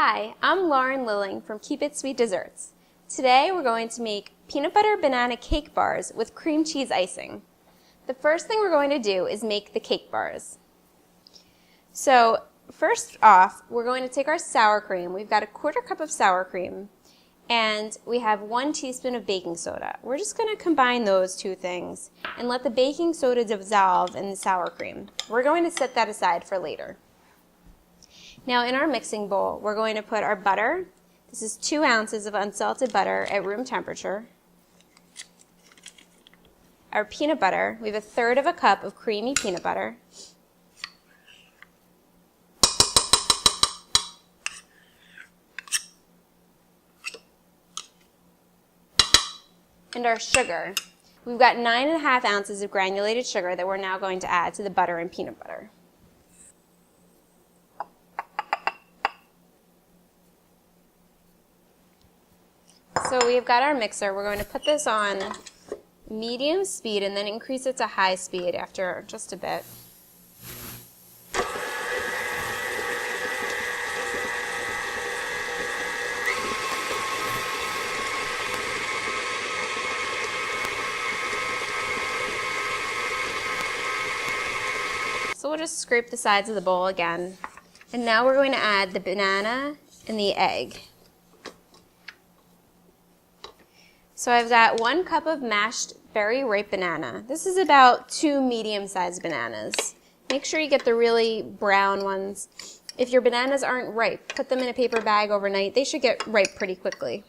Hi, I'm Lauren Lilling from Keep It Sweet Desserts. Today we're going to make peanut butter banana cake bars with cream cheese icing. The first thing we're going to do is make the cake bars. So first off, we're going to take our sour cream. We've got a 1/4 cup of sour cream and we have 1 teaspoon of baking soda. We're just going to combine those two things and let the baking soda dissolve in the sour cream. We're going to set that aside for later. Now in our mixing bowl, we're going to put our butter. This is 2 ounces of unsalted butter at room temperature. Our peanut butter, we have 1/3 cup of creamy peanut butter. And our sugar. We've got 9.5 ounces of granulated sugar that we're now going to add to the butter and peanut butter. So we've got our mixer. We're going to put this on medium speed and then increase it to high speed after just a bit. So we'll just scrape the sides of the bowl again. And now we're going to add the banana and the egg. So I've got 1 cup of mashed very ripe banana. This is about 2 medium-sized bananas. Make sure you get the really brown ones. If your bananas aren't ripe, put them in a paper bag overnight. They should get ripe pretty quickly.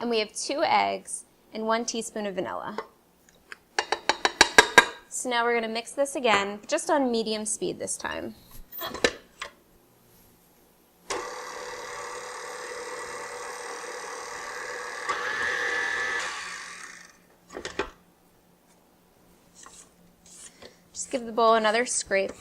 And we have 2 eggs and 1 teaspoon of vanilla. So now we're going to mix this again, just on medium speed this time. Just give the bowl another scrape.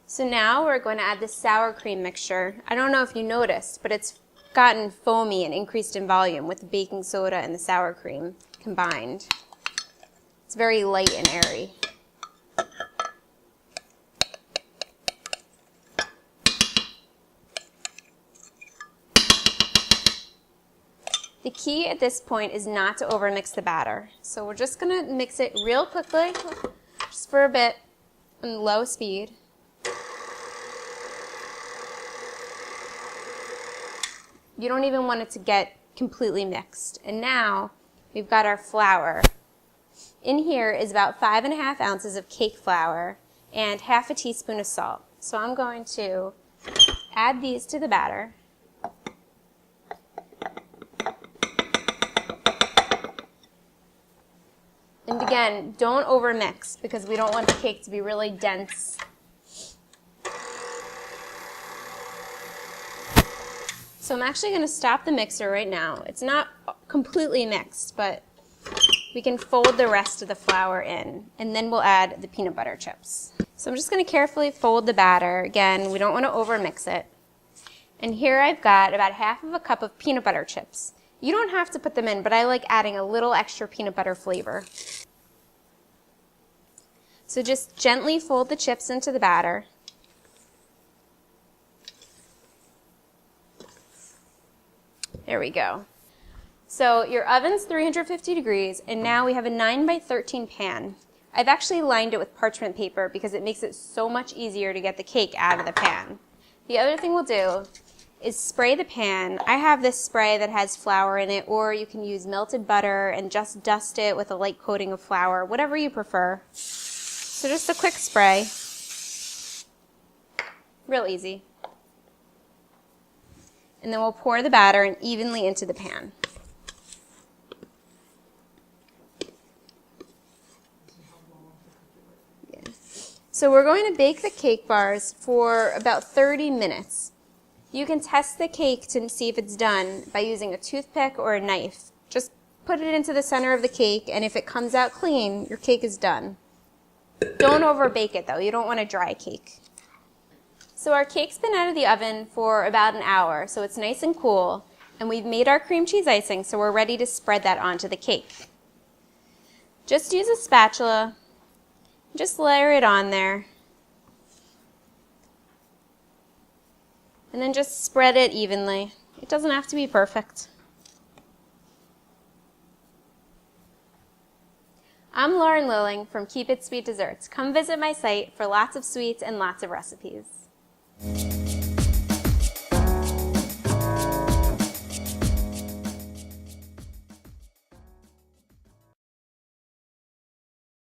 So now we're going to add the sour cream mixture. I don't know if you noticed, but it's gotten foamy and increased in volume with the baking soda and the sour cream combined. It's very light and airy. The key at this point is not to overmix the batter. So we're just going to mix it real quickly, just for a bit, on low speed. You don't even want it to get completely mixed. And now we've got our flour. In here is about 5.5 ounces of cake flour and 1/2 teaspoon of salt. So I'm going to add these to the batter. And again, don't overmix because we don't want the cake to be really dense. So I'm actually going to stop the mixer right now. It's not completely mixed, but we can fold the rest of the flour in, and then we'll add the peanut butter chips. So I'm just going to carefully fold the batter. Again, we don't want to overmix it. And here I've got about 1/2 cup of peanut butter chips. You don't have to put them in, but I like adding a little extra peanut butter flavor. So just gently fold the chips into the batter. There we go. So your oven's 350 degrees, and now we have a 9x13 pan. I've actually lined it with parchment paper because it makes it so much easier to get the cake out of the pan. The other thing we'll do is spray the pan. I have this spray that has flour in it, or you can use melted butter and just dust it with a light coating of flour, whatever you prefer. So just a quick spray. Real easy. And then we'll pour the batter in evenly into the pan. Yeah. So we're going to bake the cake bars for about 30 minutes. You can test the cake to see if it's done by using a toothpick or a knife. Just put it into the center of the cake, and if it comes out clean, your cake is done. Don't over bake it though, you don't want a dry cake. So our cake's been out of the oven for about an hour, so it's nice and cool, and we've made our cream cheese icing, so we're ready to spread that onto the cake. Just use a spatula, just layer it on there, and then just spread it evenly. It doesn't have to be perfect. I'm Lauren Lilling from Keep It Sweet Desserts. Come visit my site for lots of sweets and lots of recipes.